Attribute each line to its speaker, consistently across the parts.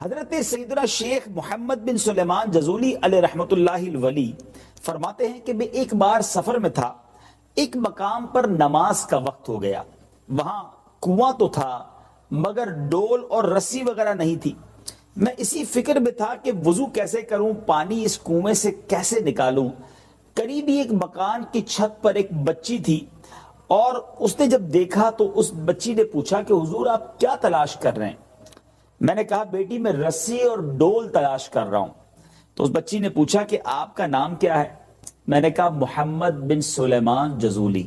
Speaker 1: حضرت سیدنا شیخ محمد بن سلیمان جزولی علیہ رحمت اللہ الولی فرماتے ہیں کہ میں ایک بار سفر میں تھا، ایک مقام پر نماز کا وقت ہو گیا، وہاں کنواں تو تھا مگر ڈول اور رسی وغیرہ نہیں تھی۔ میں اسی فکر میں تھا کہ وضو کیسے کروں، پانی اس کنویں سے کیسے نکالوں۔ قریب ہی ایک مکان کی چھت پر ایک بچی تھی اور اس نے جب دیکھا تو اس بچی نے پوچھا کہ حضور آپ کیا تلاش کر رہے ہیں؟ میں نے کہا بیٹی میں رسی اور ڈول تلاش کر رہا ہوں۔ تو اس بچی نے پوچھا کہ آپ کا نام کیا ہے؟ میں نے کہا محمد بن سلیمان جزولی۔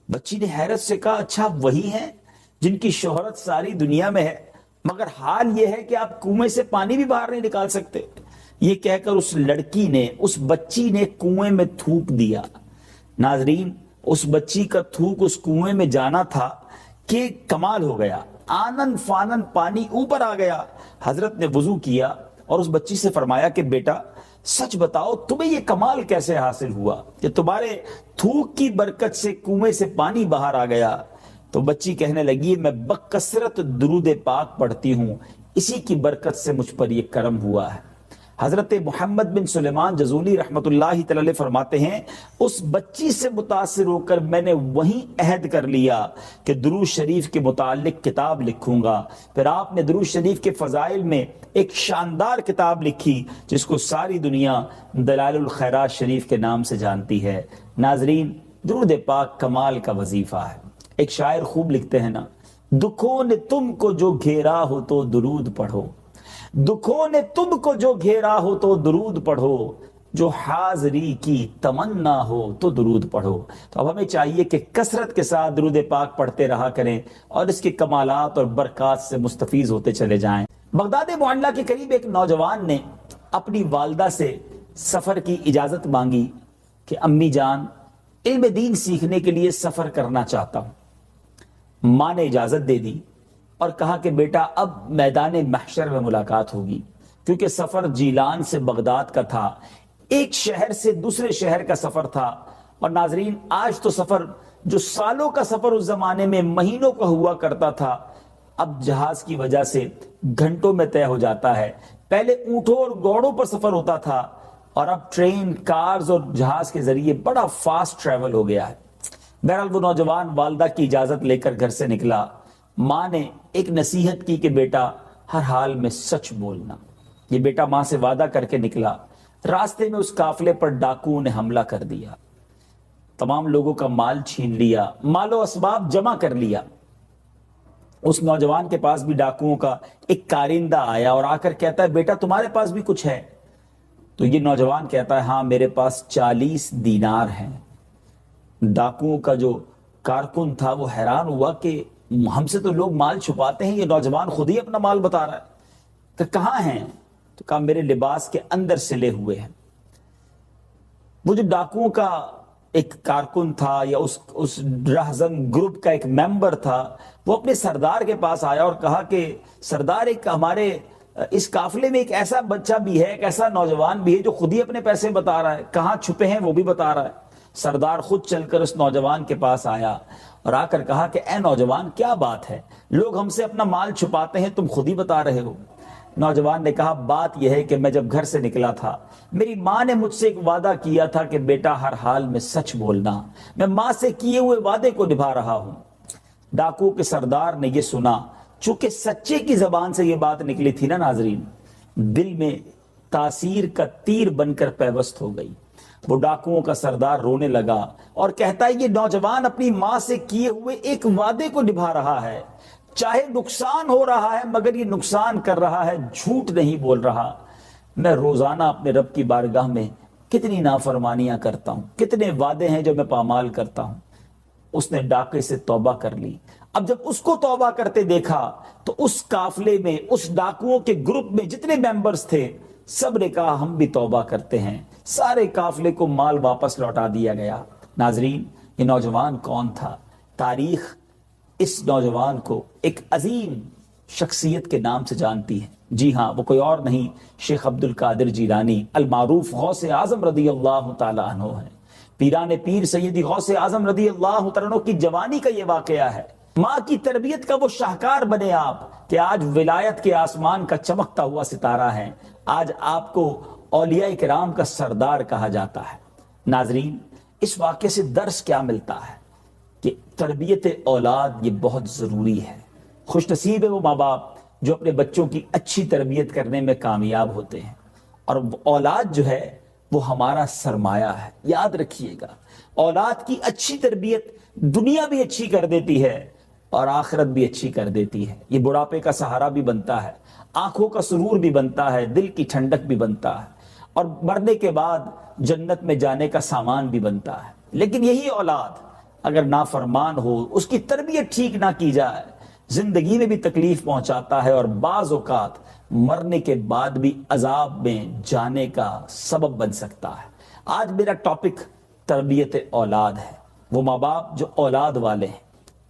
Speaker 1: بچی نے حیرت سے کہا اچھا وہی ہیں جن کی شہرت ساری دنیا میں ہے، مگر حال یہ ہے کہ آپ کنویں سے پانی بھی باہر نہیں نکال سکتے۔ یہ کہہ کر اس لڑکی نے، اس بچی نے کنویں میں تھوک دیا۔ ناظرین، اس بچی کا تھوک اس کنویں میں جانا تھا کہ کمال ہو گیا، آنن فانن پانی اوپر آ گیا۔ حضرت نے وضو کیا اور اس بچی سے فرمایا کہ بیٹا سچ بتاؤ تمہیں یہ کمال کیسے حاصل ہوا کہ تمہارے تھوک کی برکت سے کنویں سے پانی باہر آ گیا؟ تو بچی کہنے لگی میں بکثرت درود پاک پڑھتی ہوں، اسی کی برکت سے مجھ پر یہ کرم ہوا ہے۔ حضرت محمد بن سلیمان جزولی رحمت اللہ تعالی فرماتے ہیں اس بچی سے متاثر ہو کر میں نے وہیں عہد کر لیا کہ درود شریف کے متعلق کتاب لکھوں گا۔ پھر آپ نے درود شریف کے فضائل میں ایک شاندار کتاب لکھی جس کو ساری دنیا دلائل الخیرات شریف کے نام سے جانتی ہے۔ ناظرین، درود پاک کمال کا وظیفہ ہے۔ ایک شاعر خوب لکھتے ہیں نا، دکھوں نے تم کو جو گھیرا ہو تو درود پڑھو، دکھوں نے تم کو جو گھیرا ہو تو درود پڑھو، جو حاضری کی تمنا ہو تو درود پڑھو۔ تو اب ہمیں چاہیے کہ کثرت کے ساتھ درود پاک پڑھتے رہا کریں اور اس کے کمالات اور برکات سے مستفیض ہوتے چلے جائیں۔ بغداد معلیٰ کے قریب ایک نوجوان نے اپنی والدہ سے سفر کی اجازت مانگی کہ امی جان علم دین سیکھنے کے لیے سفر کرنا چاہتا ہوں۔ ماں نے اجازت دے دی اور کہا کہ بیٹا اب میدان محشر میں ملاقات ہوگی، کیونکہ سفر جیلان سے بغداد کا تھا، ایک شہر سے دوسرے شہر کا سفر تھا۔ اور ناظرین، آج تو سفر جو سالوں کا سفر اس زمانے میں مہینوں کا ہوا کرتا تھا، اب جہاز کی وجہ سے گھنٹوں میں طے ہو جاتا ہے۔ پہلے اونٹوں اور گھوڑوں پر سفر ہوتا تھا اور اب ٹرین، کارز اور جہاز کے ذریعے بڑا فاسٹ ٹریول ہو گیا ہے۔ بہرحال وہ نوجوان والدہ کی اجازت لے کر گھر سے نکلا۔ ماں نے ایک نصیحت کی کہ بیٹا ہر حال میں سچ بولنا۔ یہ بیٹا ماں سے وعدہ کر کے نکلا۔ راستے میں اس قافلے پر ڈاکوؤں نے حملہ کر دیا، تمام لوگوں کا مال چھین لیا، مال و اسباب جمع کر لیا۔ اس نوجوان کے پاس بھی ڈاکوؤں کا ایک کارندہ آیا اور آ کر کہتا ہے بیٹا تمہارے پاس بھی کچھ ہے؟ تو یہ نوجوان کہتا ہے ہاں میرے پاس 40 دینار ہیں۔ ڈاکوؤں کا جو کارکن تھا وہ حیران ہوا کہ ہم سے تو لوگ مال چھپاتے ہیں، یہ نوجوان خود ہی اپنا مال بتا رہا ہے۔ کہ کہاں ہیں؟ تو کہا میرے لباس کے اندر سلے ہوئے ہیں۔ وہ جو ڈاکوؤں کا ایک کارکن تھا یا اس رہزن گروپ کا ایک ممبر تھا، وہ اپنے سردار کے پاس آیا اور کہا کہ سردار ایک ہمارے اس قافلے میں ایک ایسا بچہ بھی ہے، ایک ایسا نوجوان بھی ہے جو خود ہی اپنے پیسے بتا رہا ہے، کہاں چھپے ہیں وہ بھی بتا رہا ہے۔ سردار خود چل کر اس نوجوان کے پاس آیا اور آ کر کہا کہ اے نوجوان کیا بات ہے، لوگ ہم سے اپنا مال چھپاتے ہیں، تم خود ہی بتا رہے ہو۔ نوجوان نے کہا بات یہ ہے کہ میں جب گھر سے نکلا تھا میری ماں نے مجھ سے ایک وعدہ کیا تھا کہ بیٹا ہر حال میں سچ بولنا، میں ماں سے کیے ہوئے وعدے کو نبھا رہا ہوں۔ ڈاکو کے سردار نے یہ سنا، چونکہ سچے کی زبان سے یہ بات نکلی تھی نا ناظرین، دل میں تاثیر کا تیر بن کر پیوست ہو گئی۔ وہ ڈاکوؤں کا سردار رونے لگا اور کہتا ہے یہ نوجوان اپنی ماں سے کیے ہوئے ایک وعدے کو نبھا رہا ہے، چاہے نقصان ہو رہا ہے مگر یہ نقصان کر رہا ہے، جھوٹ نہیں بول رہا۔ میں روزانہ اپنے رب کی بارگاہ میں کتنی نافرمانیاں کرتا ہوں، کتنے وعدے ہیں جو میں پامال کرتا ہوں۔ اس نے ڈاکے سے توبہ کر لی۔ اب جب اس کو توبہ کرتے دیکھا تو اس قافلے میں، اس ڈاکوؤں کے گروپ میں جتنے ممبرز تھے سب نے کہا ہم بھی توبہ کرتے ہیں، سارے قافلے کو مال واپس لوٹا دیا گیا۔ ناظرین، یہ نوجوان کون تھا؟ تاریخ اس نوجوان کو ایک عظیم شخصیت کے نام سے جانتی ہے۔ جی ہاں، وہ کوئی اور نہیں، شیخ عبد القادر جیلانی المعروف غوث اعظم رضی اللہ تعالی عنہ ہے۔ پیران پیر سیدی غوث اعظم رضی اللہ تعالی عنہ کی جوانی کا یہ واقعہ ہے۔ ماں کی تربیت کا وہ شاہکار بنے آپ کہ آج ولایت کے آسمان کا چمکتا ہوا ستارہ ہے، آج آپ کو اولیاء کرام کا سردار کہا جاتا ہے۔ ناظرین، اس واقعے سے درس کیا ملتا ہے کہ تربیت اولاد یہ بہت ضروری ہے۔ خوش نصیب ہے وہ ماں باپ جو اپنے بچوں کی اچھی تربیت کرنے میں کامیاب ہوتے ہیں، اور اولاد جو ہے وہ ہمارا سرمایہ ہے۔ یاد رکھیے گا، اولاد کی اچھی تربیت دنیا بھی اچھی کر دیتی ہے اور آخرت بھی اچھی کر دیتی ہے۔ یہ بڑھاپے کا سہارا بھی بنتا ہے، آنکھوں کا سرور بھی بنتا ہے، دل کی ٹھنڈک بھی بنتا ہے، اور مرنے کے بعد جنت میں جانے کا سامان بھی بنتا ہے۔ لیکن یہی اولاد اگر نافرمان ہو، اس کی تربیت ٹھیک نہ کی جائے، زندگی میں بھی تکلیف پہنچاتا ہے اور بعض اوقات مرنے کے بعد بھی عذاب میں جانے کا سبب بن سکتا ہے۔ آج میرا ٹاپک تربیت اولاد ہے۔ وہ ماں باپ جو اولاد والے ہیں،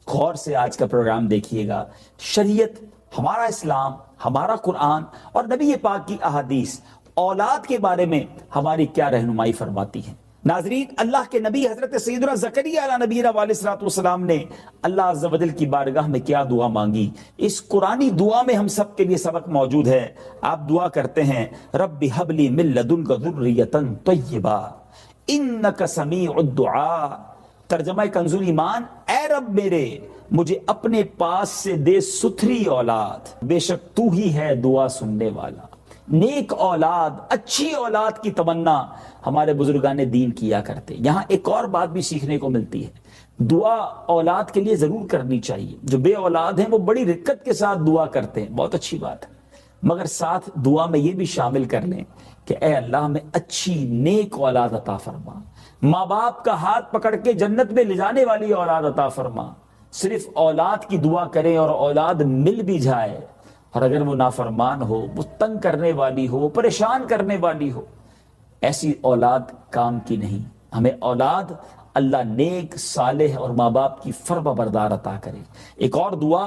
Speaker 1: غور سے آج کا پروگرام دیکھیے گا۔ شریعت، ہمارا اسلام، ہمارا قرآن اور نبی پاک کی احادیث اولاد کے بارے میں ہماری کیا رہنمائی فرماتی ہیں۔ ناظرین، اللہ کے نبی حضرت سیدنا زکریا علیہ نبینا علیہ الصلوۃ والسلام نے اللہ عز و جل کی بارگاہ میں کیا دعا مانگی، اس قرآنی دعا میں ہم سب کے لیے سبق موجود ہے۔ آپ دعا کرتے ہیں، رب ہب لی من لدنک ذریۃ طیبہ انک سمیع الدعاء۔ ترجمہ کنز ایمان، اے رب میرے، مجھے اپنے پاس سے دے ستھری اولاد، بے شک تو ہی ہے دعا سننے والا۔ نیک اولاد، اچھی اولاد کی تمنا ہمارے بزرگان دین کیا کرتے۔ یہاں ایک اور بات بھی سیکھنے کو ملتی ہے، دعا اولاد کے لیے ضرور کرنی چاہیے۔ جو بے اولاد ہیں وہ بڑی رقت کے ساتھ دعا کرتے ہیں، بہت اچھی بات ہے، مگر ساتھ دعا میں یہ بھی شامل کر لیں کہ اے اللہ ہمیں اچھی نیک اولاد عطا فرما، ماں باپ کا ہاتھ پکڑ کے جنت میں لے جانے والی اولاد عطا فرما۔ صرف اولاد کی دعا کریں اور اولاد مل بھی جائے، اور اگر وہ نافرمان ہو، وہ تنگ کرنے والی ہو، وہ پریشان کرنے والی ہو، ایسی اولاد کام کی نہیں۔ ہمیں اولاد اللہ نیک، صالح اور ماں باپ کی فرما بردار عطا کرے۔ ایک اور دعا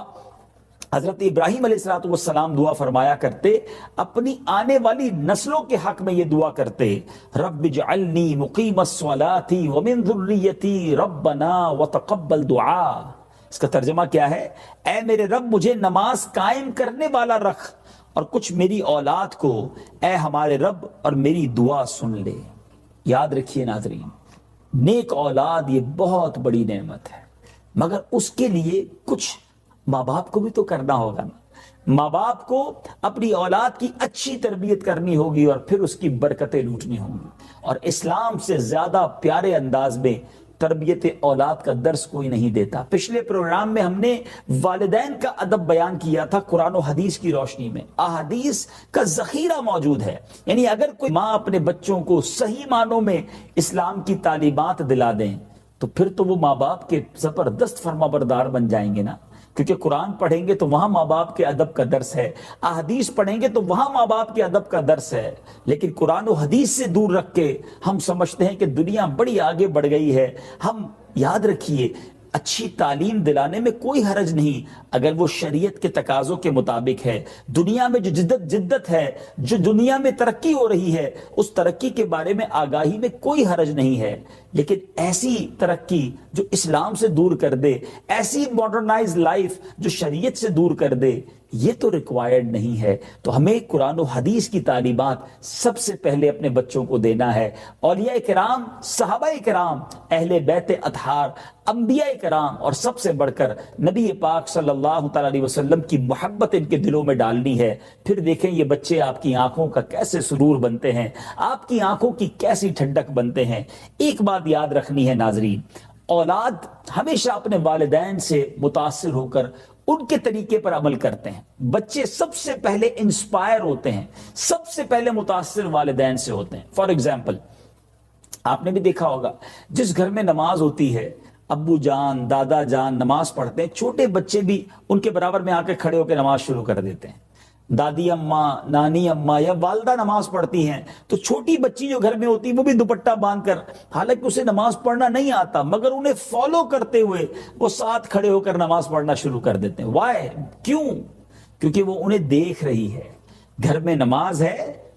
Speaker 1: حضرت ابراہیم علیہ السلام دعا فرمایا کرتے، اپنی آنے والی نسلوں کے حق میں یہ دعا کرتے، رب اجعلنی مقیم الصلاۃ ومن ذریتی ربنا وتقبل دعا۔ اس کا ترجمہ کیا ہے؟ اے میرے رب، مجھے نماز قائم کرنے والا رکھ، اور کچھ میری اولاد کو اے ہمارے رب اور میری دعا سن لے۔ یاد رکھیے ناظرین، نیک اولاد یہ بہت بڑی نعمت ہے، مگر اس کے لیے کچھ ماں باپ کو بھی تو کرنا ہوگا نا۔ ماں باپ کو اپنی اولاد کی اچھی تربیت کرنی ہوگی اور پھر اس کی برکتیں لوٹنی ہوں گی، اور اسلام سے زیادہ پیارے انداز میں تربیت اولاد کا درس کوئی نہیں دیتا۔ پچھلے پروگرام میں ہم نے والدین کا ادب بیان کیا تھا قرآن و حدیث کی روشنی میں۔ احادیث کا ذخیرہ موجود ہے، یعنی اگر کوئی ماں اپنے بچوں کو صحیح معنوں میں اسلام کی تعلیمات دلا دیں تو پھر تو وہ ماں باپ کے زبردست فرما بردار بن جائیں گے نا، کیونکہ قرآن پڑھیں گے تو وہاں ماں باپ کے ادب کا درس ہے، احادیث پڑھیں گے تو وہاں ماں باپ کے ادب کا درس ہے۔ لیکن قرآن و حدیث سے دور رکھ کے ہم سمجھتے ہیں کہ دنیا بڑی آگے بڑھ گئی ہے۔ ہم یاد رکھیے، اچھی تعلیم دلانے میں کوئی حرج نہیں اگر وہ شریعت کے تقاضوں کے مطابق ہے۔ دنیا میں جو جدت ہے، جو دنیا میں ترقی ہو رہی ہے، اس ترقی کے بارے میں آگاہی میں کوئی حرج نہیں ہے، لیکن ایسی ترقی جو اسلام سے دور کر دے، ایسی ماڈرنائز لائف جو شریعت سے دور کر دے، یہ تو ریکوائرڈ نہیں ہے۔ تو ہمیں قرآن و حدیث کی تعلیمات سب سے پہلے اپنے بچوں کو دینا ہے۔ اولیاء کرام، صحابہ کرام، اہل بیت اطہار، انبیاء کرام، اور سب سے بڑھ کر نبی پاک صلی اللہ تعالی علیہ وسلم کی محبت ان کے دلوں میں ڈالنی ہے۔ پھر دیکھیں یہ بچے آپ کی آنکھوں کا کیسے سرور بنتے ہیں، آپ کی آنکھوں کی کیسی ٹھنڈک بنتے ہیں۔ ایک بات یاد رکھنی ہے ناظرین، اولاد ہمیشہ اپنے والدین سے متاثر ہو کر ان کے طریقے پر عمل کرتے ہیں۔ بچے سب سے پہلے انسپائر ہوتے ہیں، سب سے پہلے متاثر والدین سے ہوتے ہیں۔ فار ایگزامپل، آپ نے بھی دیکھا ہوگا جس گھر میں نماز ہوتی ہے، ابو جان، دادا جان نماز پڑھتے ہیں، چھوٹے بچے بھی ان کے برابر میں آ کے کھڑے ہو کے نماز شروع کر دیتے ہیں۔ دادی اماں، نانی اماں یا والدہ نماز پڑھتی ہیں تو چھوٹی بچی جو گھر میں ہوتی ہے وہ بھی دوپٹہ باندھ کر، حالانکہ اسے نماز پڑھنا نہیں آتا، مگر انہیں فالو کرتے ہوئے وہ ساتھ کھڑے ہو کر نماز پڑھنا شروع کر دیتے ہیں۔ وائے؟ کیوں؟ کیونکہ وہ انہیں دیکھ رہی ہے۔ گھر میں نماز ہے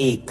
Speaker 1: 1,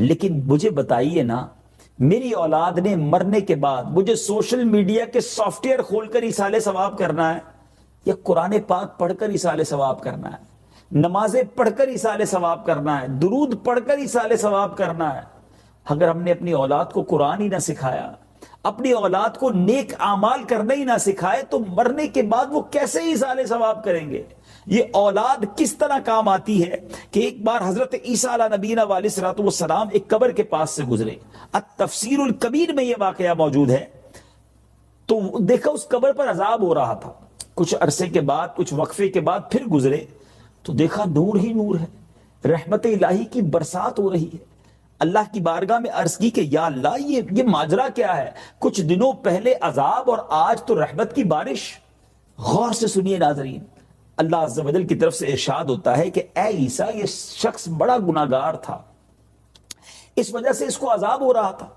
Speaker 1: لیکن مجھے بتائیے نا، میری اولاد نے مرنے کے بعد مجھے سوشل میڈیا کے سافٹ ویئر کھول کر ایصال ثواب کرنا ہے، یا قرآن پاک پڑھ کر ایصال ثواب کرنا ہے، نمازیں پڑھ کر ایصال ثواب کرنا ہے، درود پڑھ کر ایصال ثواب کرنا ہے؟ اگر ہم نے اپنی اولاد کو قرآن ہی نہ سکھایا، اپنی اولاد کو نیک اعمال کرنا ہی نہ سکھائے، تو مرنے کے بعد وہ کیسے ایصال ثواب کریں گے؟ یہ اولاد کس طرح کام آتی ہے کہ ایک بار حضرت عیسیٰ علیہ نبینا علیہ الصلوۃ والسلام ایک قبر کے پاس سے گزرے، التفسیر الکبیر میں یہ واقعہ موجود ہے، تو دیکھا اس قبر پر عذاب ہو رہا تھا، کچھ عرصے کے بعد، کچھ وقفے کے بعد پھر گزرے تو دیکھا نور ہی نور ہے، رحمت الہی کی برسات ہو رہی ہے۔ اللہ کی بارگاہ میں عرض کی کہ یا اللہ، یہ ماجرا کیا ہے؟ کچھ دنوں پہلے عذاب اور آج تو رحمت کی بارش۔ غور سے سنیے ناظرین، اللہ عز و جل کی طرف سے ارشاد ہوتا ہے کہ اے عیسیٰ، یہ شخص بڑا گناہگار تھا، اس وجہ سے اس کو عذاب ہو رہا تھا،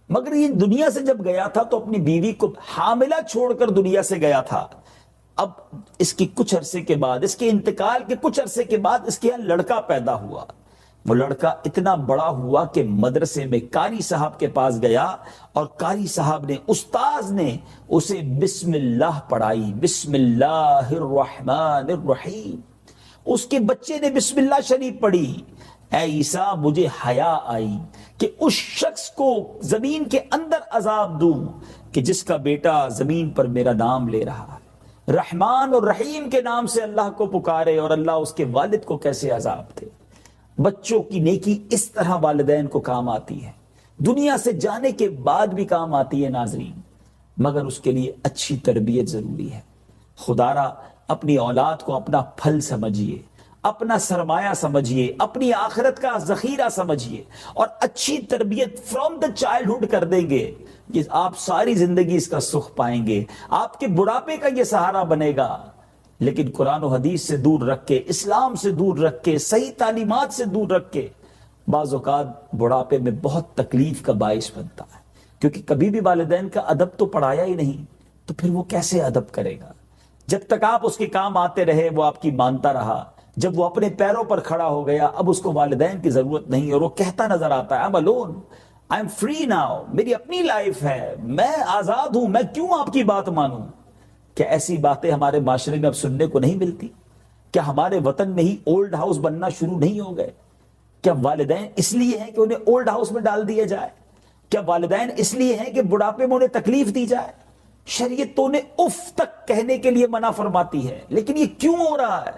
Speaker 1: مگر یہ دنیا سے جب گیا تھا تو اپنی بیوی کو حاملہ چھوڑ کر دنیا سے گیا تھا۔ اب اس کی کچھ عرصے کے بعد، اس کے انتقال کے کچھ عرصے کے بعد اس کے یہاں لڑکا پیدا ہوا۔ وہ لڑکا اتنا بڑا ہوا کہ مدرسے میں قاری صاحب کے پاس گیا، اور قاری صاحب نے، استاذ نے اسے بسم اللہ پڑھائی، بسم اللہ الرحمن الرحیم۔ اس کے بچے نے بسم اللہ شریف پڑھی۔ اے عیسیٰ، مجھے حیا آئی کہ اس شخص کو زمین کے اندر عذاب دوں کہ جس کا بیٹا زمین پر میرا نام لے رہا ہے، رحمان اور رحیم کے نام سے اللہ کو پکارے، اور اللہ اس کے والد کو کیسے عذاب دے۔ بچوں کی نیکی اس طرح والدین کو کام آتی ہے، دنیا سے جانے کے بعد بھی کام آتی ہے ناظرین، مگر اس کے لیے اچھی تربیت ضروری ہے۔ خدارا اپنی اولاد کو اپنا پھل سمجھیے، اپنا سرمایہ سمجھیے، اپنی آخرت کا ذخیرہ سمجھیے، اور اچھی تربیت فرام دا چائلڈہڈ کر دیں گے، یہ آپ ساری زندگی اس کا سکھ پائیں گے، آپ کے بڑھاپے کا یہ سہارا بنے گا۔ لیکن قرآن و حدیث سے دور رکھ کے، اسلام سے دور رکھ کے، صحیح تعلیمات سے دور رکھ کے، بعض اوقات بڑھاپے میں بہت تکلیف کا باعث بنتا ہے، کیونکہ کبھی بھی والدین کا ادب تو پڑھایا ہی نہیں، تو پھر وہ کیسے ادب کرے گا؟ جب تک آپ اس کے کام آتے رہے وہ آپ کی مانتا رہا، جب وہ اپنے پیروں پر کھڑا ہو گیا اب اس کو والدین کی ضرورت نہیں، اور وہ کہتا نظر آتا ہے I'm alone, I'm free now، میری اپنی لائف ہے، میں آزاد ہوں، میں کیوں آپ کی بات مانوں؟ کیا ایسی باتیں ہمارے معاشرے میں اب سننے کو نہیں ملتی؟ کیا ہمارے وطن میں ہی اولڈ ہاؤس بننا شروع نہیں ہو گئے؟ کیا والدین اس لیے ہیں کہ انہیں اولڈ ہاؤس میں ڈال دیا جائے؟ کیا والدین اس لیے ہیں کہ بڑھاپے میں انہیں تکلیف دی جائے؟ شریعت تو انہیں اف تک کہنے کے لیے منع فرماتی ہے، لیکن یہ کیوں ہو رہا ہے؟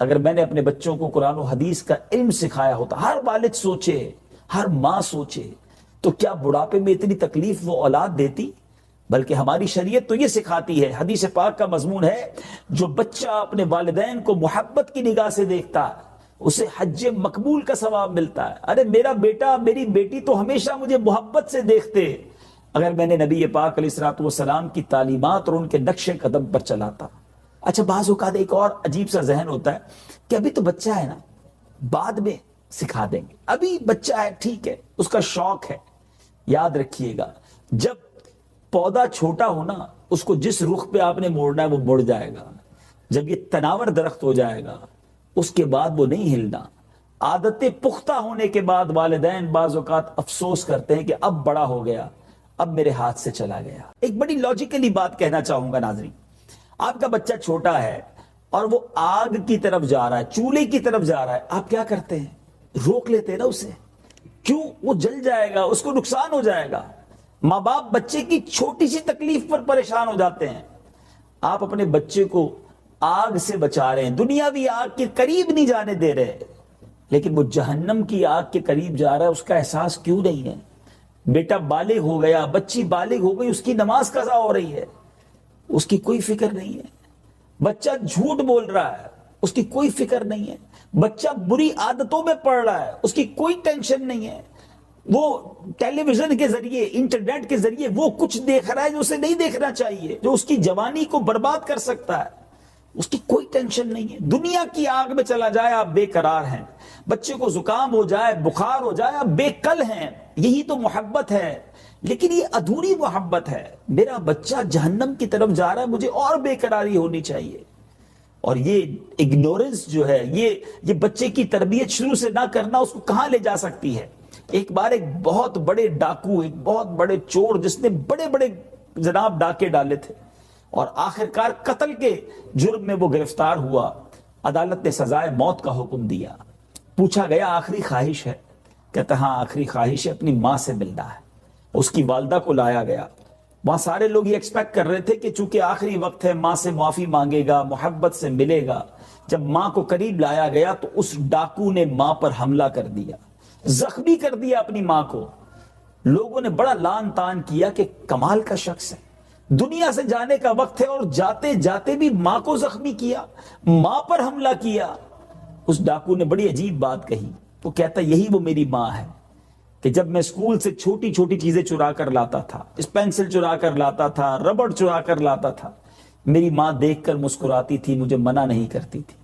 Speaker 1: اگر میں نے اپنے بچوں کو قرآن و حدیث کا علم سکھایا ہوتا، ہر والد سوچے، ہر ماں سوچے، تو کیا بڑھاپے میں اتنی تکلیف وہ اولاد دیتی؟ بلکہ ہماری شریعت تو یہ سکھاتی ہے، حدیث پاک کا مضمون ہے، جو بچہ اپنے والدین کو محبت کی نگاہ سے دیکھتا ہے اسے حج مقبول کا ثواب ملتا ہے۔ ارے میرا بیٹا، میری بیٹی تو ہمیشہ مجھے محبت سے دیکھتے، اگر میں نے نبی پاک علیہ الصلوۃ والسلام کی تعلیمات اور ان کے نقش قدم پر چلاتا۔ اچھا، بعض اوقات ایک اور عجیب سا ذہن ہوتا ہے کہ ابھی تو بچہ ہے نا، بعد میں سکھا دیں گے، ابھی بچہ ہے، ٹھیک ہے، اس کا شوق ہے۔ یاد رکھیے گا، جب پودا چھوٹا ہونا، اس کو جس رخ پہ آپ نے موڑنا ہے وہ مڑ جائے گا۔ جب یہ تناور درخت ہو جائے گا اس کے بعد وہ نہیں ہلنا۔ عادتیں پختہ ہونے کے بعد والدین بعض اوقات افسوس کرتے ہیں کہ اب بڑا ہو گیا، اب میرے ہاتھ سے چلا گیا۔ ایک بڑی لاجیکلی بات کہنا چاہوں گا ناظرین، آپ کا بچہ چھوٹا ہے اور وہ آگ کی طرف جا رہا ہے، چولہے کی طرف جا رہا ہے، آپ کیا کرتے ہیں؟ روک لیتے ہیں نا اسے، کیوں؟ وہ جل جائے گا، اس کو نقصان ہو جائے گا۔ ماں باپ بچے کی چھوٹی سی تکلیف پر پریشان ہو جاتے ہیں۔ آپ اپنے بچے کو آگ سے بچا رہے ہیں، دنیاوی آگ کے قریب نہیں جانے دے رہے، لیکن وہ جہنم کی آگ کے قریب جا رہا ہے، اس کا احساس کیوں نہیں ہے؟ بیٹا بالغ ہو گیا، بچی بالغ ہو گئی، اس کی نماز قضا ہو رہی ہے، اس کی کوئی فکر نہیں ہے۔ بچہ جھوٹ بول رہا ہے، اس کی کوئی فکر نہیں ہے۔ بچہ بری عادتوں میں پڑ رہا ہے، اس کی کوئی ٹینشن نہیں ہے۔ وہ ٹیلی ویژن کے ذریعے، انٹرنیٹ کے ذریعے وہ کچھ دیکھ رہا ہے جو اسے نہیں دیکھنا چاہیے، جو اس کی جوانی کو برباد کر سکتا ہے، اس کی کوئی ٹینشن نہیں ہے۔ دنیا کی آگ میں چلا جائے آپ بے قرار ہیں، بچے کو زکام ہو جائے، بخار ہو جائے، آپ بے کل ہیں۔ یہی تو محبت ہے، لیکن یہ ادھوری محبت ہے۔ میرا بچہ جہنم کی طرف جا رہا ہے، مجھے اور بے قراری ہونی چاہیے۔ اور یہ اگنورنس جو ہے، یہ بچے کی تربیت شروع سے نہ کرنا اس کو کہاں لے جا سکتی ہے؟ ایک بار ایک بہت بڑے ڈاکو، ایک بہت بڑے چور جس نے بڑے بڑے جناب ڈاکے ڈالے تھے اور آخرکار قتل کے جرم میں وہ گرفتار ہوا، عدالت نے سزائے موت کا حکم دیا۔ پوچھا گیا آخری خواہش ہے؟ کہتا ہاں آخری خواہش ہے اپنی ماں سے ملنا ہے۔ اس کی والدہ کو لایا گیا، وہاں سارے لوگ یہ ایکسپیکٹ کر رہے تھے کہ چونکہ آخری وقت ہے ماں سے معافی مانگے گا، محبت سے ملے گا۔ جب ماں کو قریب لایا گیا تو اس ڈاکو نے ماں پر حملہ کر دیا، زخمی کر دیا اپنی ماں کو۔ لوگوں نے بڑا لان تان کیا کہ کمال کا شخص ہے، دنیا سے جانے کا وقت ہے اور جاتے جاتے بھی ماں کو زخمی کیا، ماں پر حملہ کیا۔ اس ڈاکو نے بڑی عجیب بات کہی، وہ کہتا یہی وہ میری ماں ہے کہ جب میں اسکول سے چھوٹی چھوٹی چیزیں چرا کر لاتا تھا، اس پینسل چرا کر لاتا تھا، ربڑ چرا کر لاتا تھا، میری ماں دیکھ کر مسکراتی تھی، مجھے منع نہیں کرتی تھی۔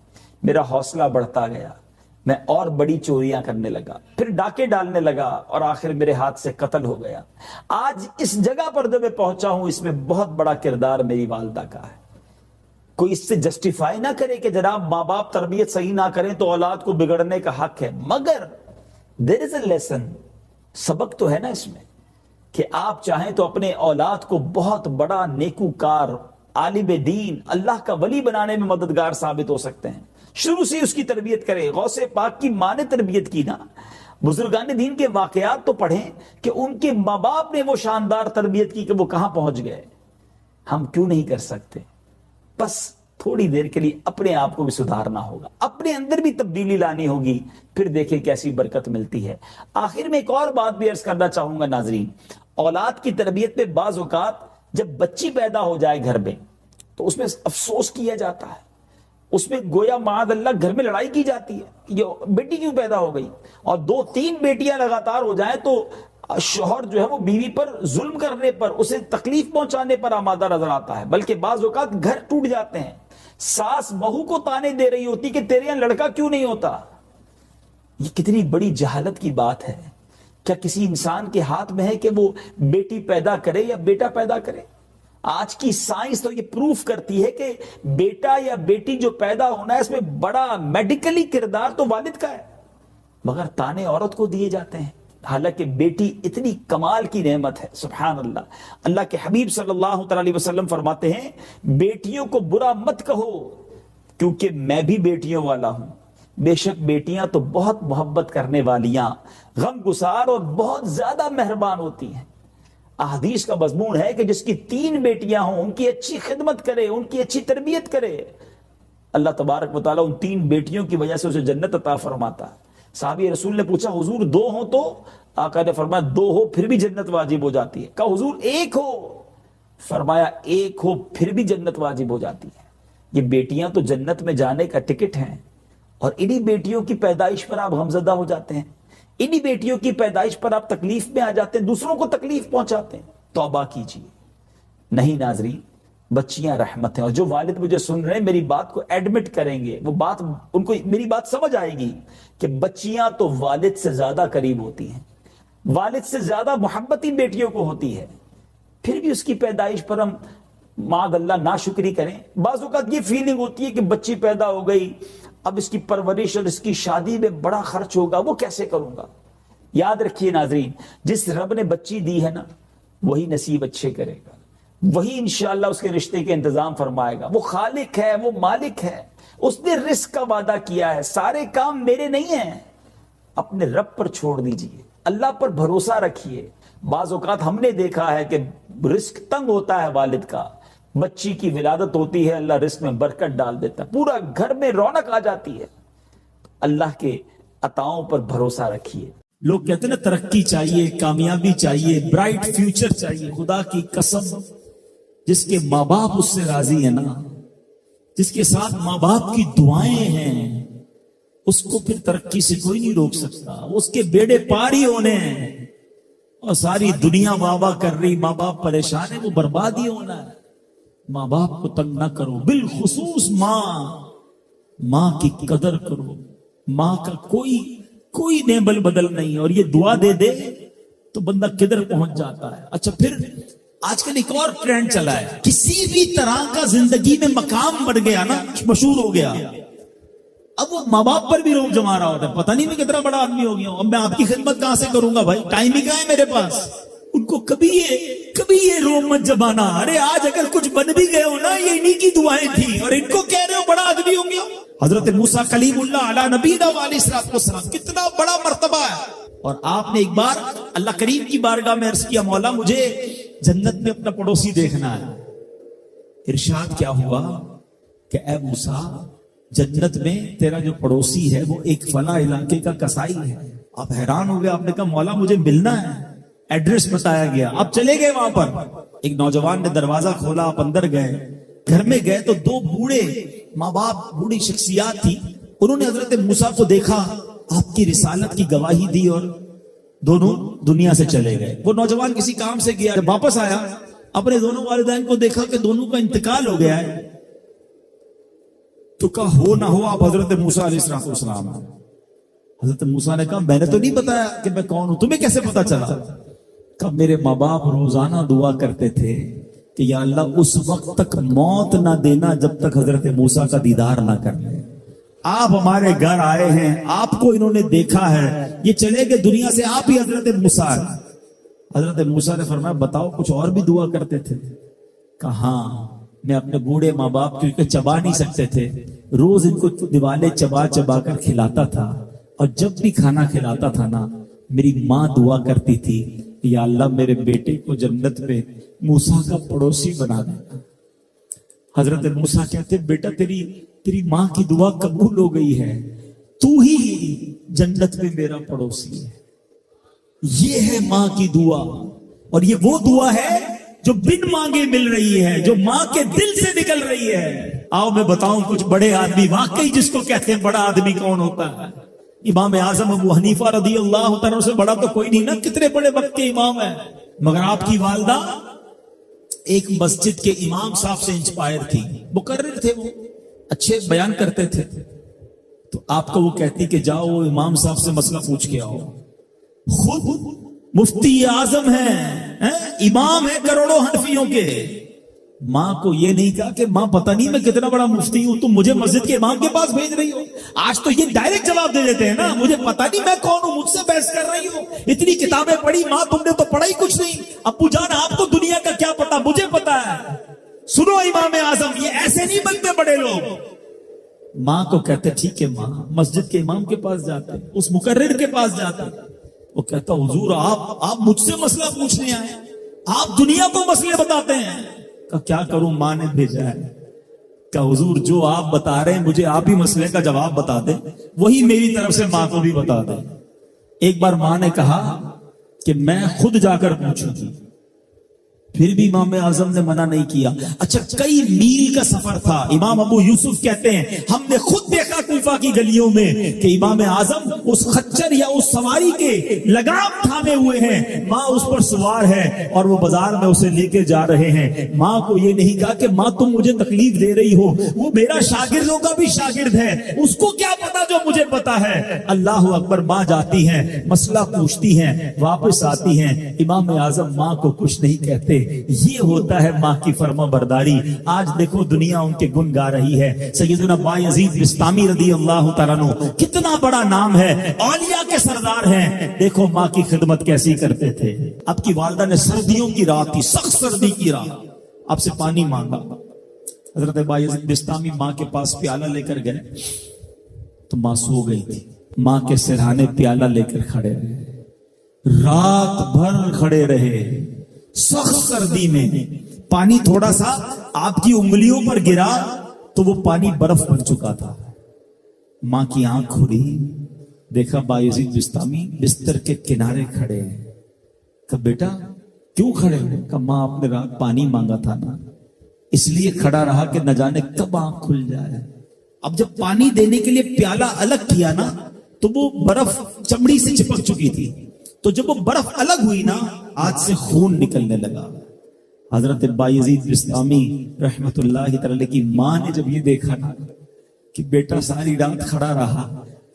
Speaker 1: میرا حوصلہ بڑھتا گیا، میں اور بڑی چوریاں کرنے لگا، پھر ڈاکے ڈالنے لگا اور آخر میرے ہاتھ سے قتل ہو گیا۔ آج اس جگہ پر جو میں پہنچا ہوں اس میں بہت بڑا کردار میری والدہ کا ہے۔ کوئی اس سے جسٹیفائی نہ کرے کہ جناب ماں باپ تربیت صحیح نہ کریں تو اولاد کو بگڑنے کا حق ہے، مگر دیر از اے لیسن، سبق تو ہے نا اس میں کہ آپ چاہیں تو اپنے اولاد کو بہت بڑا نیکوکار، عالم دین، اللہ کا ولی بنانے میں مددگار ثابت ہو سکتے ہیں۔ شروع سے اس کی تربیت کرے۔ غوث پاک کی ماں نے تربیت کی نا، بزرگان دین کے واقعات تو پڑھیں کہ ان کے ماں باپ نے وہ شاندار تربیت کی کہ وہ کہاں پہنچ گئے۔ ہم کیوں نہیں کر سکتے؟ بس تھوڑی دیر کے لیے اپنے آپ کو بھی سدھارنا ہوگا، اپنے اندر بھی تبدیلی لانی ہوگی، پھر دیکھیں کیسی برکت ملتی ہے۔ آخر میں ایک اور بات بھی عرض کرنا چاہوں گا ناظرین، اولاد کی تربیت میں بعض اوقات جب بچی پیدا ہو جائے گھر میں تو اس میں افسوس کیا جاتا ہے، اس میں گویا معاذ اللہ گھر میں لڑائی کی جاتی ہے، یہ بیٹی کیوں پیدا ہو گئی؟ اور 2-3 بیٹیاں لگاتار ہو جائیں تو شوہر جو ہے وہ بیوی پر ظلم کرنے پر، اسے تکلیف پہنچانے پر آمادہ نظر آتا ہے، بلکہ بعض اوقات گھر ٹوٹ جاتے ہیں۔ ساس بہو کو تانے دے رہی ہوتی کہ تیرے یہاں لڑکا کیوں نہیں ہوتا۔ یہ کتنی بڑی جہالت کی بات ہے۔ کیا کسی انسان کے ہاتھ میں ہے کہ وہ بیٹی پیدا کرے یا بیٹا پیدا کرے؟ آج کی سائنس تو یہ پروف کرتی ہے کہ بیٹا یا بیٹی جو پیدا ہونا ہے اس میں بڑا میڈیکلی کردار تو والد کا ہے، مگر تانے عورت کو دیے جاتے ہیں، حالانکہ بیٹی اتنی کمال کی نعمت ہے۔ سبحان اللہ، اللہ کے حبیب صلی اللہ علیہ وسلم فرماتے ہیں بیٹیوں کو برا مت کہو کیونکہ میں بھی بیٹیوں والا ہوں، بے شک بیٹیاں تو بہت محبت کرنے والیاں، غم گسار اور بہت زیادہ مہربان ہوتی ہیں۔ احادیث کا مضمون ہے کہ جس کی 3 بیٹیاں ہوں ان کی اچھی خدمت کرے، ان کی اچھی تربیت کرے، اللہ تبارک و تعالیٰ ان 3 بیٹیوں کی وجہ سے اسے جنت عطا فرماتا ہے۔ صحابی رسول نے پوچھا حضور 2 ہوں تو؟ آقا نے فرمایا 2 ہو پھر بھی جنت واجب ہو جاتی ہے۔ کہا حضور 1 ہو؟ فرمایا 1 ہو پھر بھی جنت واجب ہو جاتی ہے۔ یہ بیٹیاں تو جنت میں جانے کا ٹکٹ ہیں، اور انہی بیٹیوں کی پیدائش پر آپ غمزدہ ہو جاتے ہیں، انہی بیٹیوں کی پیدائش پر آپ تکلیف میں آ جاتے ہیں، دوسروں کو تکلیف پہنچاتے ہیں۔ توبہ کیجیے۔ نہیں ناظرین، بچیاں رحمت ہیں، اور جو والد مجھے سن رہے ہیں میری بات کو ایڈمٹ کریں گے، وہ بات ان کو میری بات سمجھ آئے گی کہ بچیاں تو والد سے زیادہ قریب ہوتی ہیں، والد سے زیادہ محبتی بیٹیوں کو ہوتی ہے، پھر بھی اس کی پیدائش پر ہم معاذ اللہ ناشکری کریں۔ بعض اوقات یہ فیلنگ ہوتی ہے کہ بچی پیدا ہو گئی، اب اس کی پرورش اور اس کی شادی میں بڑا خرچ ہوگا، وہ کیسے کروں گا؟ یاد رکھیے ناظرین، جس رب نے بچی دی ہے نا وہی نصیب اچھے کرے گا، وہی انشاءاللہ اس کے رشتے کے انتظام فرمائے گا۔ وہ خالق ہے، وہ مالک ہے، اس نے رزق کا وعدہ کیا ہے۔ سارے کام میرے نہیں ہیں، اپنے رب پر چھوڑ دیجئے، اللہ پر بھروسہ رکھیے۔ بعض اوقات ہم نے دیکھا ہے کہ رزق تنگ ہوتا ہے والد کا، بچی کی ولادت ہوتی ہے، اللہ رزق میں برکت ڈال دیتا ہے، پورا گھر میں رونق آ جاتی ہے۔ اللہ کے عطاؤں پر بھروسہ رکھیے۔
Speaker 2: لوگ کہتے ہیں نا ترقی چاہیے، کامیابی چاہیے، برائٹ فیوچر چاہیے، خدا کی قسم جس کے ماں باپ اس سے راضی ہیں نا، جس کے ساتھ ماں باپ کی دعائیں ہیں، اس کو پھر ترقی سے کوئی نہیں روک سکتا، اس کے بیڑے پار ہی ہونے ہیں، اور ساری دنیا واہ واہ کر رہی، ماں باپ پریشان ہے، وہ برباد ہی ہونا ہے۔ ماں باپ کو تنگ نہ کرو، بالخصوص ماں کی قدر کرو۔ ماں کا کوئی نیبل بدل نہیں، اور یہ دعا دے دے تو بندہ کدھر پہنچ جاتا ہے۔ اچھا پھر آج کل ایک اور ٹرینڈ چلا ہے، کسی بھی طرح کا زندگی میں مقام بڑھ گیا نا، مشہور ہو گیا، اب وہ ماں باپ پر بھی روب جما رہا ہوتا ہے، پتہ نہیں میں کتنا بڑا آدمی ہو گیا ہوں، اب میں آپ کی خدمت کہاں سے کروں گا بھائی، ٹائم ہی کہاں ہے میرے پاس۔ ان کو کبھی یہ روب مت جمانا، ارے آج اگر کچھ بن بھی گئے ہو نا، یہ انہی کی دعائیں تھی، اور ان کو کہہ رہے ہو بڑا آدمی ہو گیا۔ حضرت موسیٰ کلیم اللہ علی نبینا علیہ الصلوۃ والسلام، کتنا بڑا مرتبہ ہے۔ اور آپ نے ایک بار اللہ کریم کی بارگاہ میں عرض کیا، مولا مجھے جنت میں اپنا پڑوسی دیکھنا ہے۔ ارشاد کیا ہوا کہ اے موسیٰ، جنت میں تیرا جو پڑوسی ہے وہ ایک فلاں علاقے کا کسائی ہے۔ آپ حیران ہو گئے، آپ نے کہا مولا مجھے ملنا ہے۔ ایڈریس بتایا گیا، آپ چلے گئے وہاں پر۔ ایک نوجوان نے دروازہ کھولا، آپ اندر گئے، گھر میں گئے تو دو بوڑھے ماں باپ، بوڑھی شخصیات تھی، انہوں نے حضرت موسیٰ کو دیکھا، آپ کی رسالت کی گواہی دی اور دونوں دنیا سے چلے گئے۔ وہ نوجوان کسی کام سے گیا، جب واپس آیا اپنے دونوں والدین کو دیکھا کہ دونوں کا انتقال ہو گیا ہے، تو کہا ہو نہ ہو آپ حضرت موسیٰ علیہ السلام۔ حضرت موسیٰ نے کہا میں نے تو نہیں بتایا کہ میں کون ہوں، تمہیں کیسے پتا چلا؟ کہ میرے ماں باپ روزانہ دعا کرتے تھے کہ یا اللہ اس وقت تک موت نہ دینا جب تک حضرت موسیٰ کا دیدار نہ کر لیں۔ آپ ہمارے گھر آئے ہیں، آپ کو انہوں نے دیکھا ہے، یہ چلے گئے دنیا سے، آپ ہی حضرت موسیٰ۔ حضرت موسیٰ نے فرمایا بتاؤ کچھ اور بھی دعا کرتے تھے؟ کہاں میں اپنے بوڑھے ماں باپ کیونکہ چبا نہیں سکتے تھے، روز ان کو دیوالے چبا چبا کر کھلاتا تھا، اور جب بھی کھانا کھلاتا تھا نا میری ماں دعا کرتی تھی یا اللہ میرے بیٹے کو جنت میں موسیٰ کا پڑوسی بنا دینا۔ حضرت موسیٰ کہتے بیٹا تیری ماں کی دعا قبول ہو گئی ہے، تو ہی جنت میں میرا پڑوسی ہے۔ یہ ہے ماں کی دعا، اور یہ وہ دعا ہے جو بن مانگے مل رہی ہے، جو ماں کے دل سے نکل رہی ہے۔ آؤ میں بتاؤں کچھ بڑے آدمی، واقعی جس کو کہتے ہیں بڑا آدمی کون ہوتا ہے؟ امام اعظم ابو حنیفہ رضی اللہ تعالیٰ سے بڑا تو کوئی نہیں نا، کتنے بڑے وقت کے امام ہیں، مگر آپ کی والدہ ایک مسجد کے امام صاحب سے انسپائر تھی، مقرر تھے، وہ اچھے بیان کرتے تھے، تو آپ کو وہ کہتی کہ جاؤ وہ امام صاحب سے مسئلہ پوچھ کے آؤ۔ خود مفتی اعظم ہیں، امام ہے کروڑوں حنفیوں کے، ماں کو یہ نہیں کہا کہ ماں پتہ نہیں میں کتنا بڑا مفتی ہوں، تم مجھے مسجد کے امام کے پاس بھیج رہی ہو۔ آج تو یہ ڈائریکٹ جواب دے دیتے ہیں نا، مجھے پتہ نہیں میں کون ہوں، مجھ سے بحث کر رہی ہو، اتنی کتابیں پڑھی، ماں تم نے تو پڑھا ہی کچھ نہیں، ابو جان آپ کو دنیا کا کیا پتا، مجھے پتا ہے۔ سنو امام اعظم، یہ ایسے نہیں بنتے بڑے لوگ۔ ماں کو کہتے ٹھیک ہے ماں، مسجد کے امام کے پاس جاتے، اس مقرر کے پاس جاتے، وہ کہتا حضور آپ مجھ سے مسئلہ پوچھنے آئے، آپ دنیا کو مسئلے بتاتے ہیں۔ کہ کیا کروں، ماں نے بھیجا ہے۔ کہ حضور جو آپ بتا رہے ہیں مجھے آپ ہی مسئلے کا جواب بتا دیں، وہی میری طرف سے ماں کو بھی بتا دیں۔ ایک بار ماں نے کہا کہ میں خود جا کر پوچھوں گی، پھر بھی امام اعظم نے منع نہیں کیا۔ اچھا کئی میل کا سفر تھا، امام ابو یوسف کہتے ہیں ہم نے خود دیکھا کوفہ کی گلیوں میں کہ امام اعظم اس خچر یا اس سواری کے لگام تھامے ہوئے ہیں، ماں اس پر سوار ہے اور وہ بازار میں اسے لے کے جا رہے ہیں۔ ماں کو یہ نہیں کہا کہ ماں تم مجھے تکلیف دے رہی ہو، وہ میرا شاگردوں کا بھی شاگرد ہے، اس کو کیا پتا جو مجھے پتا ہے۔ اللہ اکبر، ماں جاتی ہیں، مسئلہ پوچھتی ہیں، واپس آتی ہیں، امام اعظم ماں کو کچھ نہیں کہتے۔ یہ ہوتا ہے ماں کی فرما برداری۔ آج دیکھو دنیا ان کے گن گا رہی ہے۔ سیدنا بایزید بستامی رضی اللہ تعالیٰ عنہ، کتنا بڑا نام ہے، اولیاء کے سردار ہیں، دیکھو ماں کی خدمت کیسی کرتے تھے۔ آپ کی والدہ نے سردیوں کی رات تھی، سخت سردی کی رات، آپ سے پانی مانگا، حضرت بایزید بستامی ماں کے پاس پیالہ لے کر گئے تو ماں سو گئی تھی، ماں کے سرہانے پیالہ لے کر کھڑے رہے، رات بھر کھڑے رہے، سخت سردی میں، پانی تھوڑا سا آپ کی انگلیوں پر گرا تو وہ پانی برف بن چکا تھا۔ ماں کی آنکھ کھلی، دیکھا بایزید بستامی بستر کے کنارے کھڑے ہیں۔ کہ بیٹا کیوں کھڑے ہو؟ کہ ماں آپ نے رات پانی مانگا تھا نا، اس لیے کھڑا رہا کہ نہ جانے کب آنکھ کھل جائے۔ اب جب پانی دینے کے لیے پیالہ الگ کیا نا تو وہ برف چمڑی سے چپک چکی تھی، تو جب وہ برف الگ ہوئی نا آج سے خون نکلنے لگا۔ حضرت بایزید بستامی رحمت اللہ تعالی کی ماں نے جب یہ دیکھا نا کہ بیٹا ساری رات کھڑا رہا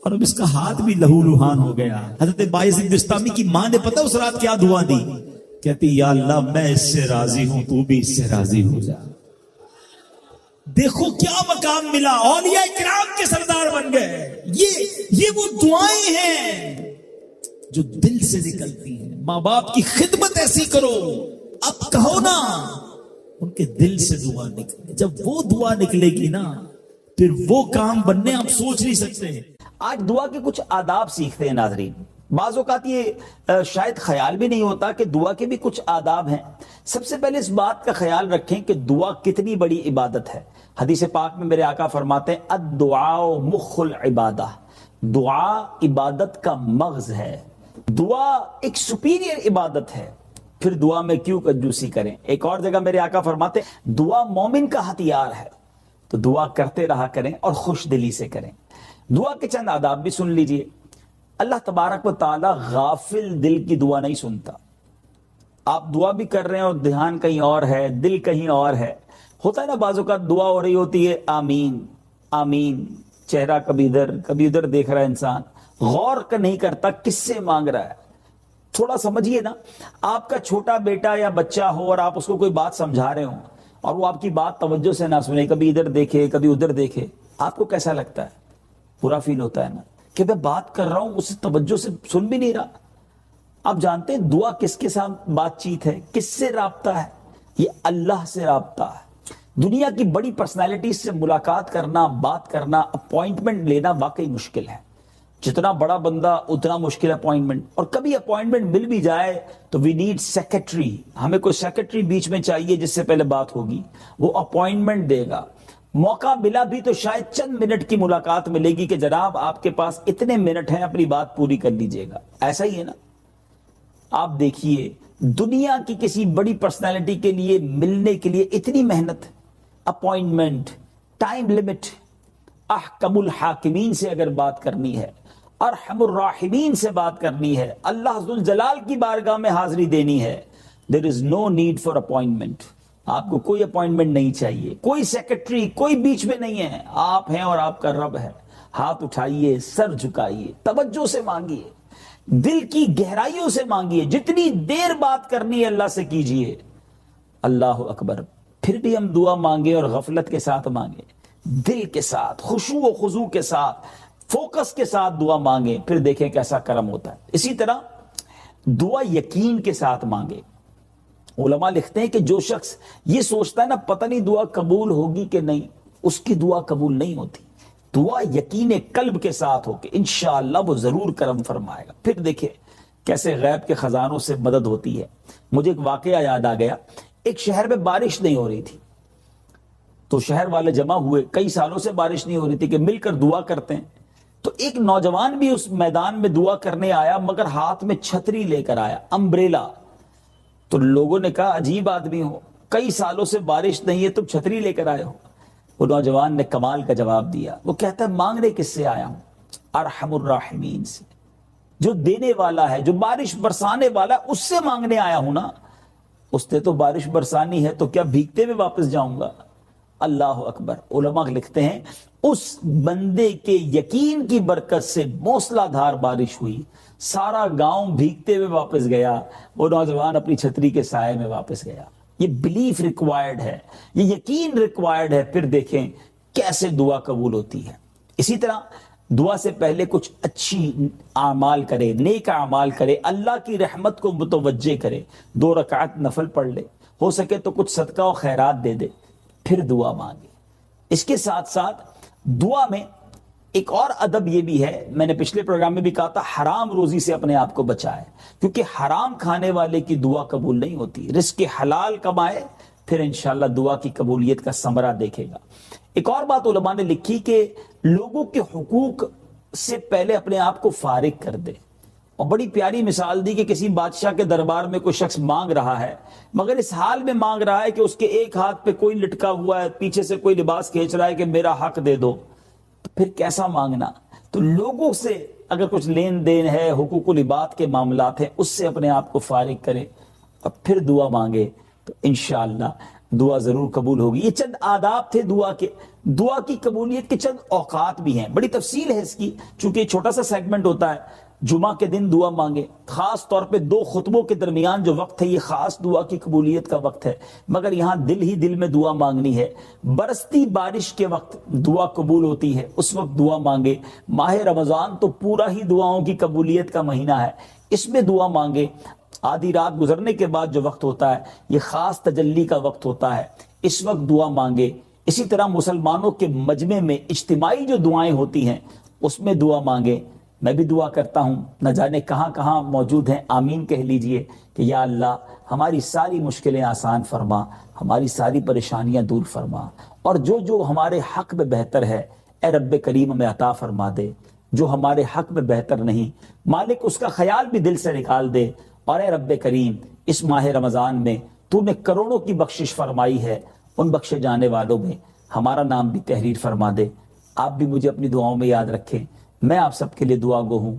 Speaker 2: اور اب اس کا ہاتھ بھی لہو لہان ہو گیا، حضرت بایزید بستامی کی ماں نے پتہ اس رات کیا دعا دی؟ کہتی یا اللہ میں اس سے راضی ہوں، تو بھی اس سے راضی ہو جا۔ دیکھو کیا مقام ملا، اولیاء کرام کے سردار بن گئے. یہ وہ دعائیں ہیں جو دل سے نکلتی ہیں. ماں باپ کی خدمت ایسی کرو، اب کہو نا ان کے دل سے دعا نکلے. جب وہ دعا نکلے گی نا پھر وہ کام بننے آپ سوچ نہیں سکتے.
Speaker 1: آج دعا کے کچھ آداب سیکھتے ہیں ناظرین. بعض اوقات یہ شاید خیال بھی نہیں ہوتا کہ دعا کے بھی کچھ آداب ہیں. سب سے پہلے اس بات کا خیال رکھیں کہ دعا کتنی بڑی عبادت ہے. حدیث پاک میں میرے آقا فرماتے ہیں الدعاء مخ العبادہ، دعا عبادت کا مغز ہے. دعا ایک سپیریئر عبادت ہے، پھر دعا میں کیوں کنجوسی کریں. ایک اور جگہ میرے آقا فرماتے ہیں دعا مومن کا ہتھیار ہے، تو دعا کرتے رہا کریں اور خوش دلی سے کریں. دعا کے چند آداب بھی سن لیجئے. اللہ تبارک و تعالی غافل دل کی دعا نہیں سنتا. آپ دعا بھی کر رہے ہیں اور دھیان کہیں اور ہے، دل کہیں اور ہے. ہوتا ہے نا بعض اوقات دعا ہو رہی ہوتی ہے آمین آمین، چہرہ کبھی ادھر دیکھ رہا ہے انسان، غور کا نہیں کرتا کس سے مانگ رہا ہے. تھوڑا سمجھیے نا، آپ کا چھوٹا بیٹا یا بچہ ہو اور آپ اس کو کوئی بات سمجھا رہے ہوں اور وہ آپ کی بات توجہ سے نہ سنے، کبھی ادھر دیکھے کبھی ادھر دیکھے، آپ کو کیسا لگتا ہے؟ برا فیل ہوتا ہے نا کہ میں بات کر رہا ہوں اسے توجہ سے سن بھی نہیں رہا. آپ جانتے ہیں دعا کس کے ساتھ بات چیت ہے، کس سے رابطہ ہے؟ یہ اللہ سے رابطہ ہے. دنیا کی بڑی پرسنالٹیز سے ملاقات کرنا، بات کرنا، اپوائنٹمنٹ لینا واقعی مشکل ہے. جتنا بڑا بندہ اتنا مشکل اپوائنٹمنٹ. اور کبھی اپوائنٹمنٹ مل بھی جائے تو وی نیڈ سیکرٹری، ہمیں کوئی سیکرٹری بیچ میں چاہیے جس سے پہلے بات ہوگی، وہ اپوائنٹمنٹ دے گا. موقع ملا بھی تو شاید چند منٹ کی ملاقات ملے گی کہ جناب آپ کے پاس اتنے منٹ ہیں، اپنی بات پوری کر لیجئے گا. ایسا ہی ہے نا. آپ دیکھیے دنیا کی کسی بڑی پرسنالٹی کے لیے ملنے کے لیے اتنی محنت، اپوائنٹمنٹ، ٹائم لمٹ. احکم الحاکمین سے اگر بات کرنی ہے، ارحم الراحمین سے بات کرنی ہے، اللہ ذوالجلال کی بارگاہ میں حاضری دینی ہے، there is no need for appointment. آپ کو کوئی اپوائنٹمنٹ نہیں چاہیے، کوئی سیکرٹری کوئی بیچ میں نہیں ہے. آپ ہیں اور آپ کا رب ہے. ہاتھ اٹھائیے، سر جھکائیے، توجہ سے مانگیے، دل کی گہرائیوں سے مانگیے. جتنی دیر بات کرنی ہے اللہ سے کیجیے. اللہ اکبر. پھر بھی ہم دعا مانگے اور غفلت کے ساتھ مانگے، دل کے ساتھ، خشوع و خضوع کے ساتھ، فوکس کے ساتھ دعا مانگے، پھر دیکھیں کیسا کرم ہوتا ہے. اسی طرح دعا یقین کے ساتھ مانگے. علماء لکھتے ہیں کہ جو شخص یہ سوچتا ہے نا پتہ نہیں دعا قبول ہوگی کہ نہیں، اس کی دعا قبول نہیں ہوتی. دعا یقین قلب کے ساتھ ہو کہ انشاءاللہ وہ ضرور کرم فرمائے گا. پھر دیکھیں کیسے غیب کے خزانوں سے مدد ہوتی ہے. مجھے ایک واقعہ یاد آ گیا. ایک شہر میں بارش نہیں ہو رہی تھی تو شہر والے جمع ہوئے، کئی سالوں سے بارش نہیں ہو رہی تھی کہ مل کر دعا کرتے ہیں. تو ایک نوجوان بھی اس میدان میں دعا کرنے آیا، مگر ہاتھ میں چھتری لے کر آیا، امبریلا. تو لوگوں نے کہا عجیب آدمی ہو، کئی سالوں سے بارش نہیں ہے تم چھتری لے کر آئے ہو. وہ نوجوان نے کمال کا جواب دیا. وہ کہتا ہے مانگنے کس سے آیا ہوں؟ ارحم الراحمین سے، جو دینے والا ہے، جو بارش برسانے والا ہے، اس سے مانگنے آیا ہوں نا. اس نے تو بارش برسانی ہے تو کیا بھیگتے ہوئے واپس جاؤں گا؟ اللہ اکبر. علماء لکھتے ہیں اس بندے کے یقین کی برکت سے موسلا دھار بارش ہوئی، سارا گاؤں بھیگتے ہوئے واپس گیا، وہ نوجوان اپنی چھتری کے سائے میں واپس گیا. یہ بلیف ریکوائرڈ ہے، یہ یقین ریکوائرڈ ہے. پھر دیکھیں کیسے دعا قبول ہوتی ہے. اسی طرح دعا سے پہلے کچھ اچھی اعمال کرے، نیک اعمال کرے، اللہ کی رحمت کو متوجہ کرے. 2 رکعت نفل پڑھ لے، ہو سکے تو کچھ صدقہ و خیرات دے دے، پھر دعا مانگے. اس کے ساتھ ساتھ دعا میں ایک اور ادب یہ بھی ہے، میں نے پچھلے پروگرام میں بھی کہا تھا، حرام روزی سے اپنے آپ کو بچائے، کیونکہ حرام کھانے والے کی دعا قبول نہیں ہوتی. رزق حلال کمائے، پھر انشاءاللہ دعا کی قبولیت کا ثمرہ دیکھے گا. ایک اور بات علماء نے لکھی کہ لوگوں کے حقوق سے پہلے اپنے آپ کو فارغ کر دے. اور بڑی پیاری مثال دی کہ کسی بادشاہ کے دربار میں کوئی شخص مانگ رہا ہے، مگر اس حال میں مانگ رہا ہے کہ اس کے ایک ہاتھ پہ کوئی لٹکا ہوا ہے، پیچھے سے کوئی لباس کھینچ رہا ہے کہ میرا حق دے دو. تو پھر کیسا مانگنا؟ تو لوگوں سے اگر کچھ لین دین ہے، حقوق و لباس کے معاملات ہیں، اس سے اپنے آپ کو فارغ کرے اور پھر دعا مانگے تو انشاءاللہ دعا ضرور قبول ہوگی. یہ چند آداب تھے دعا کے. دعا کی قبولیت کے چند اوقات بھی ہیں، بڑی تفصیل ہے اس کی، چونکہ چھوٹا سا سیگمنٹ ہوتا ہے. جمعہ کے دن دعا مانگے، خاص طور پہ 2 خطبوں کے درمیان جو وقت ہے یہ خاص دعا کی قبولیت کا وقت ہے، مگر یہاں دل ہی دل میں دعا مانگنی ہے۔ برستی بارش کے وقت دعا قبول ہوتی ہے، اس وقت دعا مانگے۔ ماہ رمضان تو پورا ہی دعاؤں کی قبولیت کا مہینہ ہے، اس میں دعا مانگے۔ آدھی رات گزرنے کے بعد جو وقت ہوتا ہے یہ خاص تجلی کا وقت ہوتا ہے، اس وقت دعا مانگے۔ اسی طرح مسلمانوں کے مجمع میں اجتماعی جو دعائیں ہوتی ہیں اس میں دعا مانگے۔ میں بھی دعا کرتا ہوں، نہ جانے کہاں کہاں موجود ہیں، آمین کہہ لیجئے کہ یا اللہ ہماری ساری مشکلیں آسان فرما، ہماری ساری پریشانیاں دور فرما، اور جو جو ہمارے حق میں بہتر ہے اے رب کریم ہمیں عطا فرما دے، جو ہمارے حق میں بہتر نہیں مالک اس کا خیال بھی دل سے نکال دے۔ اور اے رب کریم اس ماہ رمضان میں تو نے کروڑوں کی بخشش فرمائی ہے، ان بخشے جانے والوں میں ہمارا نام بھی تحریر فرما دے۔ آپ بھی مجھے اپنی دعاؤں میں یاد رکھیں، میں آپ سب کے لیے دعا گو ہوں۔